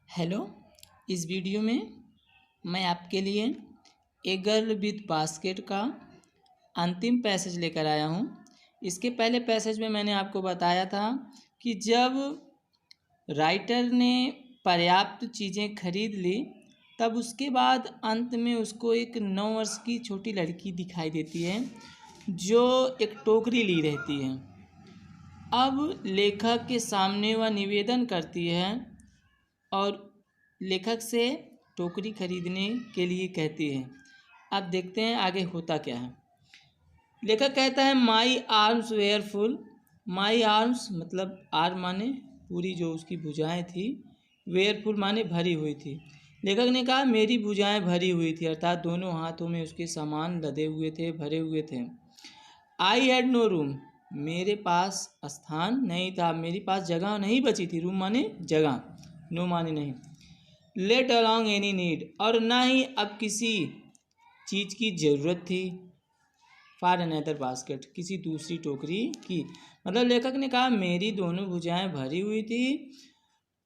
Hello. इस video में मैं आपके लिए ए गर्ल विथ बास्केट का अंतिम पैसेज लेकर आया हूँ। इसके पहले पैसेज में मैंने आपको बताया था कि जब राइटर ने पर्याप्त चीज़ें खरीद ली तब उसके बाद अंत में उसको एक 9 वर्ष की छोटी लड़की दिखाई देती है जो एक टोकरी ली रहती है। अब लेखक के सामने वह निवेदन करती है और लेखक से टोकरी खरीदने के लिए कहती है। अब देखते हैं आगे होता क्या है। लेखक कहता है my arms were full. My arms मतलब आर्म माने पूरी जो उसकी भुजाएं थी, वेयर फुल माने भरी हुई थी। लेखक ने कहा मेरी भुजाएं भरी हुई थी, अर्थात दोनों हाथों में उसके सामान लदे हुए थे, भरे हुए थे। आई हैड नो रूम, मेरे पास स्थान नहीं था, मेरी पास जगह नहीं बची थी। रूम माने जगह, नो माने नहीं। लेट अलॉन्ग एनी नीड, और ना ही अब किसी चीज़ की ज़रूरत थी। फॉर अनदर बास्केट, किसी दूसरी टोकरी की। मतलब लेखक ने कहा मेरी दोनों भुजाएं भरी हुई थी,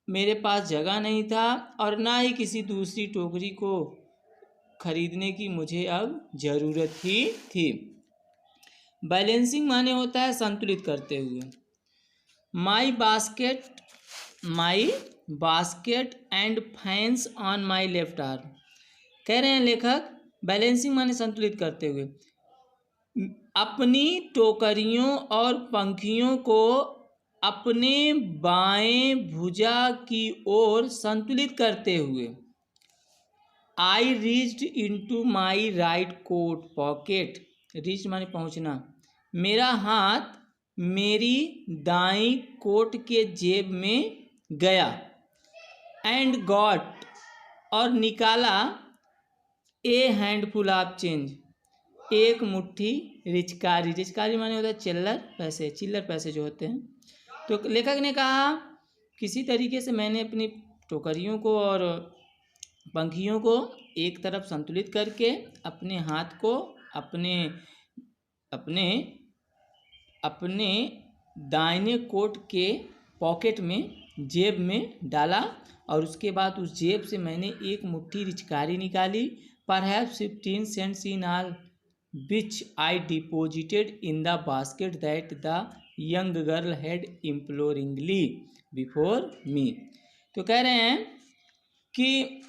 मेरे पास जगह नहीं था और ना ही किसी दूसरी टोकरी को खरीदने की मुझे अब ज़रूरत ही थी। बैलेंसिंग माने होता है संतुलित करते हुए। My basket and fans on my left arm. कह रहे हैं लेखक बैलेंसिंग माने संतुलित करते हुए, अपनी टोकरियों और पंखियों को अपने बाएं भुजा की ओर संतुलित करते हुए। I reached into my right coat pocket. Reach माने पहुंचना। मेरा हाथ मेरी दाईं कोट के जेब में गया। एंड गॉट, और निकाला, ए हैंडफुल ऑफ चेंज, एक मुट्ठी रिचकारी। रिचकारी माने होता है चिल्लर पैसे, चिल्लर पैसे जो होते हैं। तो लेखक ने कहा किसी तरीके से मैंने अपनी टोकरियों को और पंखियों को एक तरफ संतुलित करके अपने हाथ को अपने अपने अपने दाहिने कोट के पॉकेट में, जेब में डाला और उसके बाद उस जेब से मैंने एक मुट्ठी रिचकारी निकाली। Perhaps 15 cents in all, which I deposited in the basket that the young girl had imploringly before me। तो कह रहे हैं कि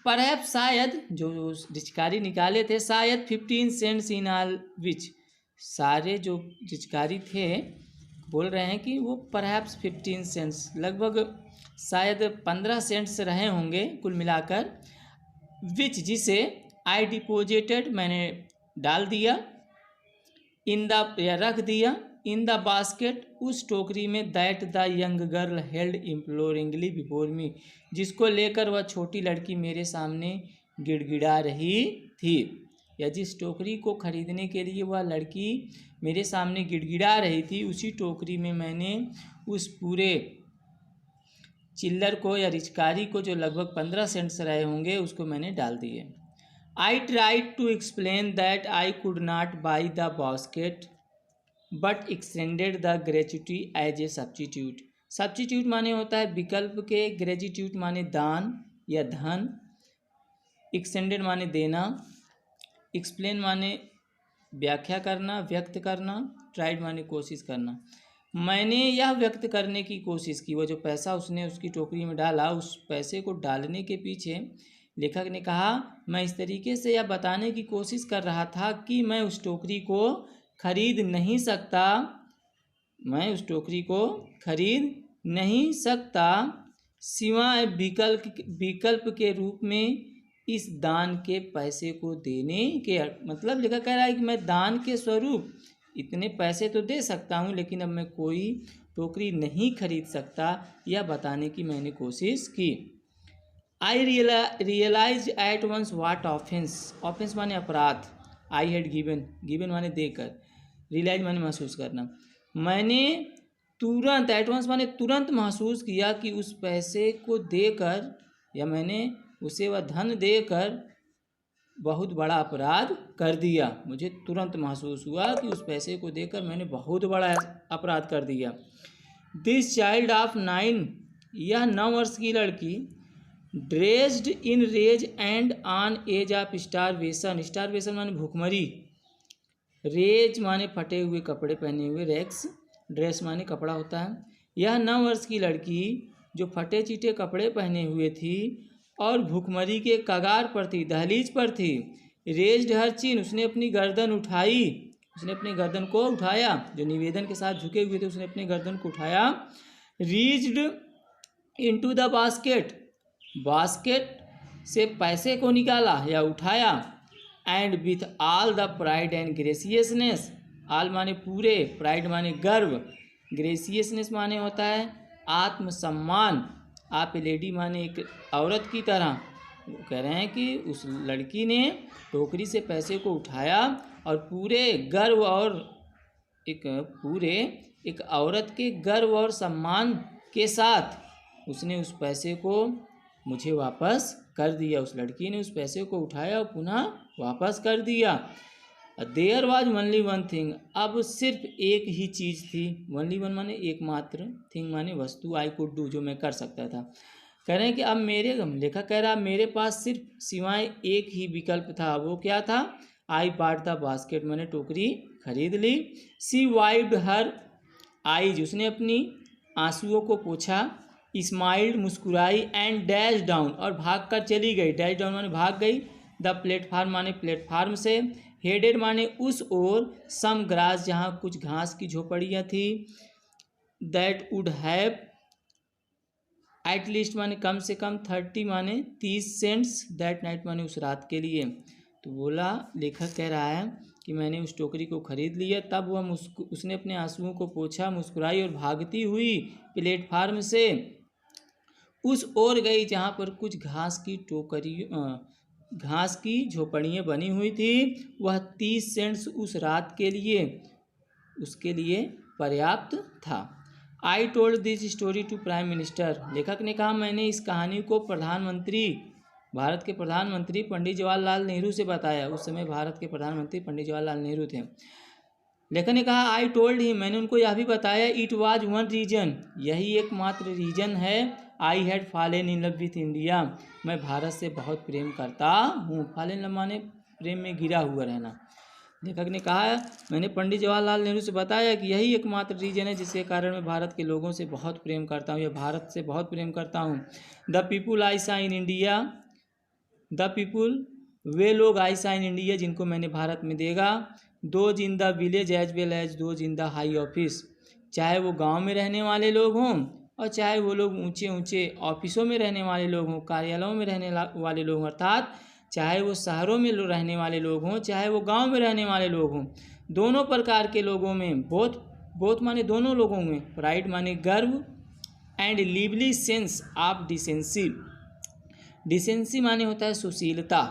परहैप्स शायद जो रिचकारी निकाले थे, शायद 15 cents in all which, सारे जो रिचकारी थे बोल रहे हैं कि वो परहैप्स 15 सेंट्स, लगभग शायद 15 सेंट्स रहे होंगे कुल मिलाकर। विच, जिसे आई डिपोजिटेड, मैंने डाल दिया, इन द, या रख दिया, इन द बास्केट, उस टोकरी में, that the young girl held imploringly before me, जिसको लेकर वह छोटी लड़की मेरे सामने गिड़गिड़ा रही थी। या जिस टोकरी को खरीदने के लिए वह लड़की मेरे सामने गिड़गिड़ा रही थी, उसी टोकरी में मैंने उस पूरे चिल्लर को या रिचकारी को, जो लगभग 15 सेंट्स रहे होंगे, उसको मैंने डाल दिए। I tried to explain that I could not buy the basket but extended the gratuity as a substitute. Substitute माने होता है विकल्प के, ग्रेच्युटी माने दान या धन, एक्सटेंडेड माने देना, एक्सप्लेन माने व्याख्या करना, व्यक्त करना, ट्राइड माने कोशिश करना। मैंने यह व्यक्त करने की कोशिश की, वो जो पैसा उसने उसकी टोकरी में डाला, उस पैसे को डालने के पीछे लेखक ने कहा मैं इस तरीके से यह बताने की कोशिश कर रहा था कि मैं उस टोकरी को खरीद नहीं सकता, मैं उस टोकरी को खरीद नहीं सकता सिवाय विकल्प के रूप में इस दान के पैसे को देने के। मतलब लेखक कह रहा है कि मैं दान के स्वरूप इतने पैसे तो दे सकता हूँ, लेकिन अब मैं कोई टोकरी नहीं खरीद सकता, यह बताने की मैंने कोशिश की। आई रियलाइज एट वंस वाट ऑफेंस, ऑफेंस माने अपराध, आई हैड गिवन माने देकर, रियलाइज माने महसूस करना। मैंने तुरंत, एट वंस माने तुरंत महसूस किया कि उस पैसे को देकर, या मैंने उसे वह धन देकर बहुत बड़ा अपराध कर दिया। मुझे तुरंत महसूस हुआ कि उस पैसे को देकर मैंने बहुत बड़ा अपराध कर दिया। दिस चाइल्ड ऑफ 9, यह 9 वर्ष की लड़की, dressed in rags and on edge of starvation. Starvation माने भूखमरी, रेज माने फटे हुए कपड़े पहने हुए, रेक्स ड्रेस माने कपड़ा होता है। यह 9 वर्ष की लड़की जो फटे चीटे कपड़े पहने हुए थी और भूखमरी के कगार पर थी, दहलीज पर थी। रेज्ड हर चिन, उसने अपनी गर्दन उठाई, उसने अपने गर्दन को उठाया, जो निवेदन के साथ झुके हुए थे उसने अपने गर्दन को उठाया। Reached into the basket, basket से पैसे को निकाला या उठाया। And with all the pride and graciousness, all माने पूरे, प्राइड माने गर्व, ग्रेसियसनेस माने होता है आत्मसम्मान। आप लेडी माने एक औरत की तरह। वो कह रहे हैं कि उस लड़की ने टोकरी से पैसे को उठाया और पूरे गर्व और एक औरत के गर्व और सम्मान के साथ उसने उस पैसे को मुझे वापस कर दिया। उस लड़की ने उस पैसे को उठाया और पुनः वापस कर दिया। There was only one thing, अब सिर्फ एक ही चीज़ थी। ओनली वन माने एकमात्र, थिंग माने वस्तु, आई कुड डू, जो मैं कर सकता था। कह रहे हैं कि अब लेखक कह रहा मेरे पास सिर्फ सिवाय एक ही विकल्प था। वो क्या था? आई बॉट द बास्केट, मैंने टोकरी खरीद ली। सी वाइप्ड हर आईज, उसने अपनी आंसुओं को पोछा। स्माइल्ड, मुस्कुराई। एंड डैश डाउन, और भाग कर चली गई। डैश डाउन माने भाग गई। द प्लेटफार्म माने प्लेटफार्म से। हेडेड माने उस ओर। सम ग्रास, जहाँ कुछ घास की झोपड़ियाँ थी। That would have at least माने कम से कम। 30 माने 30 सेंट्स। दैट नाइट माने उस रात के लिए। तो बोला, लेखक कह रहा है कि मैंने उस टोकरी को खरीद लिया। तब वह उसने अपने आंसुओं को पोंछा, मुस्कुराई और भागती हुई प्लेटफार्म से उस ओर गई जहाँ पर कुछ घास की झोपड़ियाँ बनी हुई थी। वह 30 सेंट्स उस रात के लिए उसके लिए पर्याप्त था। I told this story to prime minister, लेखक ने कहा मैंने इस कहानी को भारत के प्रधानमंत्री पंडित जवाहरलाल नेहरू से बताया। उस समय भारत के प्रधानमंत्री पंडित जवाहरलाल नेहरू थे। लेखक ने कहा आई टोल्ड हिम, मैंने उनको यह भी बताया। इट वाज वन रीजन, यही एकमात्र रीजन है। I had fallen in love with India, मैं भारत से बहुत प्रेम करता हूँ। फॉलन इन लव माने प्रेम में गिरा हुआ रहना। लेखक ने कहा मैंने पंडित जवाहरलाल नेहरू से बताया कि यही एकमात्र रीजन है जिसके कारण मैं भारत के लोगों से बहुत प्रेम करता हूँ, या भारत से बहुत प्रेम करता हूँ। द पीपुल आई सा इन इंडिया, द पीपुल वे लोग आई सा इन इंडिया जिनको मैंने भारत में देखा। Those in the village as well as those in the high office, चाहे वो गांव में रहने वाले लोग हों और चाहे वो लोग ऊंचे ऊंचे ऑफिसों में रहने वाले लोग हों, कार्यालयों में रहने वाले लोग, अर्थात चाहे वो शहरों में रहने वाले लोग हों चाहे वो गांव में रहने वाले लोग हों, दोनों प्रकार के लोगों में, बोथ माने दोनों लोगों में, प्राइड माने गर्व, and lively sense of decency, decency माने होता है सुशीलता,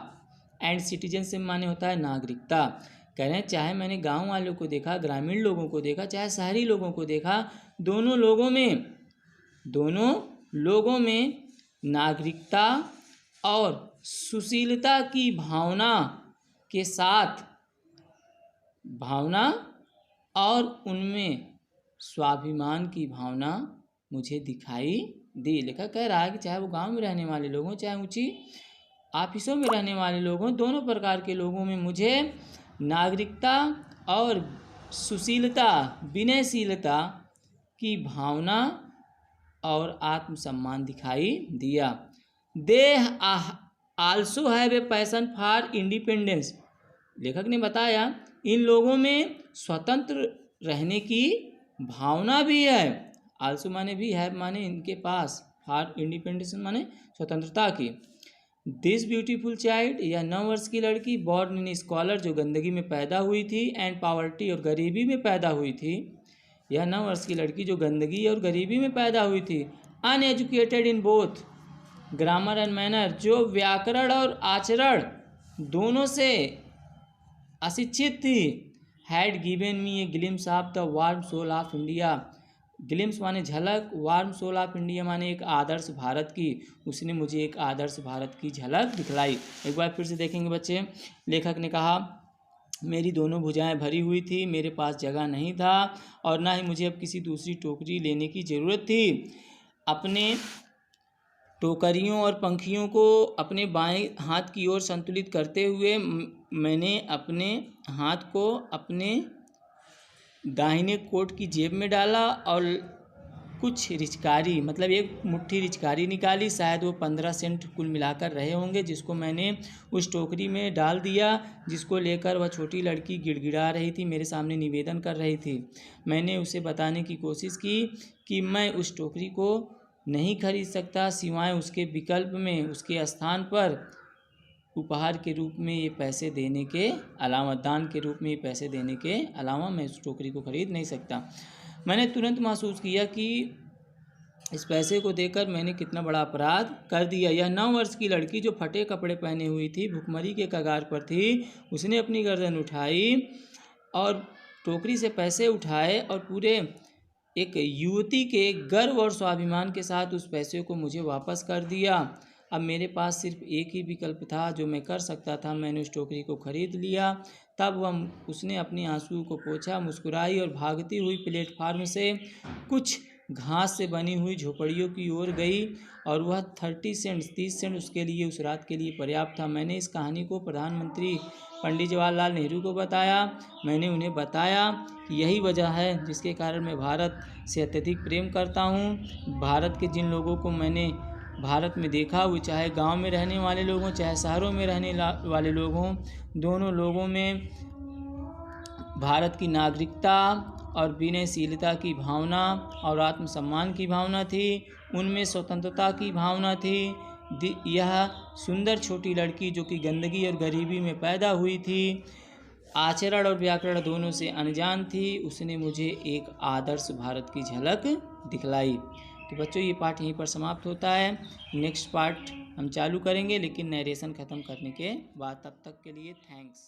एंड सिटीजनशिप माने होता है नागरिकता। कह रहे हैं चाहे मैंने गांव वालों को देखा, ग्रामीण लोगों को देखा, चाहे शहरी लोगों को देखा, दोनों लोगों में नागरिकता और सुशीलता की भावना के साथ और उनमें स्वाभिमान की भावना मुझे दिखाई दी। लेखक कह रहा है कि चाहे वो गांव में रहने वाले लोग हों चाहे ऊंची ऑफिसों में रहने वाले लोग हों, दोनों प्रकार के लोगों में मुझे नागरिकता और सुशीलता, विनयशीलता की भावना और आत्मसम्मान दिखाई दिया। They also have a passion for independence, लेखक ने बताया इन लोगों में स्वतंत्र रहने की भावना भी है। आल्सो माने भी, हैव माने इनके पास, फॉर इंडिपेंडेंस माने स्वतंत्रता की। दिस ब्यूटीफुल चाइल्ड, यह 9 वर्ष की लड़की, बॉर्न इन स्कॉलर, जो गंदगी में पैदा हुई थी, एंड पॉवर्टी, और गरीबी में पैदा हुई थी। यह 9 वर्ष की लड़की जो गंदगी और गरीबी में पैदा हुई थी। Uneducated in both grammar and manner, जो व्याकरण और आचरण दोनों से अशिक्षित थी। Had given me a glimpse of the warm soul of India, glimpse माने झलक, वार्म सोल ऑफ इंडिया माने एक आदर्श भारत की, उसने मुझे एक आदर्श भारत की झलक दिखलाई। एक बार फिर से देखेंगे बच्चे। लेखक ने कहा मेरी दोनों भुजाएं भरी हुई थी, मेरे पास जगह नहीं था और ना ही मुझे अब किसी दूसरी टोकरी लेने की ज़रूरत थी। अपने टोकरियों और पंखियों को अपने बाएं हाथ की ओर संतुलित करते हुए मैंने अपने हाथ को अपने दाहिने कोट की जेब में डाला और कुछ रिचकारी मतलब एक मुट्ठी रिचकारी निकाली, शायद वो 15 सेंट कुल मिलाकर रहे होंगे, जिसको मैंने उस टोकरी में डाल दिया, जिसको लेकर वह छोटी लड़की गिड़गिड़ा रही थी, मेरे सामने निवेदन कर रही थी। मैंने उसे बताने की कोशिश की कि मैं उस टोकरी को नहीं खरीद सकता, सिवाय उसके विकल्प में उसके स्थान पर उपहार के रूप में ये पैसे देने के अलावा, दान के रूप में ये पैसे देने के अलावा मैं उस टोकरी को खरीद नहीं सकता। मैंने तुरंत महसूस किया कि इस पैसे को देकर मैंने कितना बड़ा अपराध कर दिया। यह 9 वर्ष की लड़की जो फटे कपड़े पहने हुई थी, भुखमरी के कगार पर थी, उसने अपनी गर्दन उठाई और टोकरी से पैसे उठाए और पूरे एक युवती के गर्व और स्वाभिमान के साथ उस पैसे को मुझे वापस कर दिया। अब मेरे पास सिर्फ एक ही विकल्प था जो मैं कर सकता था, मैंने उस टोकरी को खरीद लिया। तब उसने अपने आंसू को पोंछा, मुस्कुराई और भागती हुई प्लेटफार्म से कुछ घास से बनी हुई झोपड़ियों की ओर गई और वह 30 सेंट उसके लिए उस रात के लिए पर्याप्त था। मैंने इस कहानी को प्रधानमंत्री पंडित जवाहरलाल नेहरू को बताया। मैंने उन्हें बताया कि यही वजह है जिसके कारण मैं भारत से अत्यधिक प्रेम करता हूँ। भारत के जिन लोगों को मैंने भारत में देखा, वो चाहे गांव में रहने वाले लोग हों, चाहे शहरों में रहने वाले लोग हों, दोनों लोगों में भारत की नागरिकता और विनयशीलता की भावना और आत्मसम्मान की भावना थी। उनमें स्वतंत्रता की भावना थी। यह सुंदर छोटी लड़की जो कि गंदगी और गरीबी में पैदा हुई थी, आचरण और व्याकरण दोनों से अनजान थी, उसने मुझे एक आदर्श भारत की झलक दिखलाई। तो बच्चों, ये पार्ट यहीं पर समाप्त होता है। नेक्स्ट पार्ट हम चालू करेंगे, लेकिन नरेशन ख़त्म करने के बाद। तब तक के लिए थैंक्स।